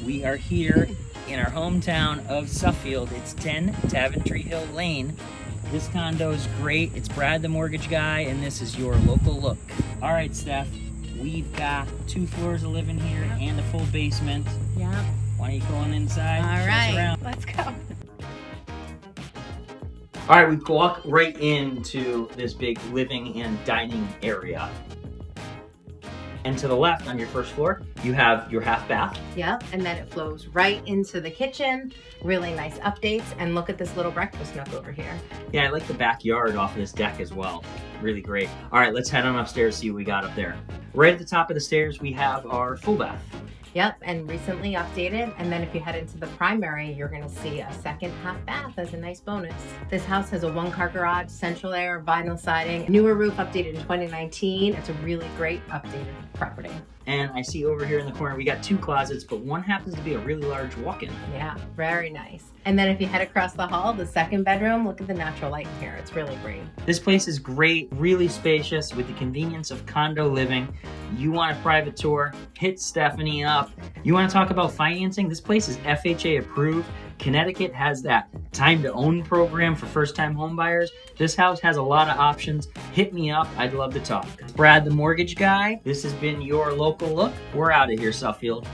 We are here in our hometown of Suffield. It's 10 Daventry Hill Lane. This condo is great. It's Brad the Mortgage Guy, and this is your local look. All right, Steph, we've got 2 floors of living here and a full basement. Yeah. Why don't you go on inside? All right, let's go. All right, we walk right into this big living and dining area. And to the left on your first floor, you have your half bath. Yeah, and then it flows right into the kitchen. Really nice updates. And look at this little breakfast nook over here. Yeah, I like the backyard off of this deck as well. Really great. All right, let's head on upstairs, see what we got up there. Right at the top of the stairs, we have our full bath. Yep, and recently updated. And then if you head into the primary, you're gonna see a second half bath as a nice bonus. This house has a 1-car garage, central air, vinyl siding, newer roof, updated in 2019. It's a really great updated property. And I see over here in the corner, we got 2 closets, but one happens to be a really large walk-in. Yeah, very nice. And then if you head across the hall, the second bedroom, look at the natural light in here. It's really great. This place is great, really spacious with the convenience of condo living. You want a private tour, hit Stephanie up. You want to talk about financing? This place is FHA approved. Connecticut has that time to own program for first-time homebuyers. This house has a lot of options. Hit me up. I'd love to talk. Brad the Mortgage Guy. This has been your local look. We're out of here, Suffield.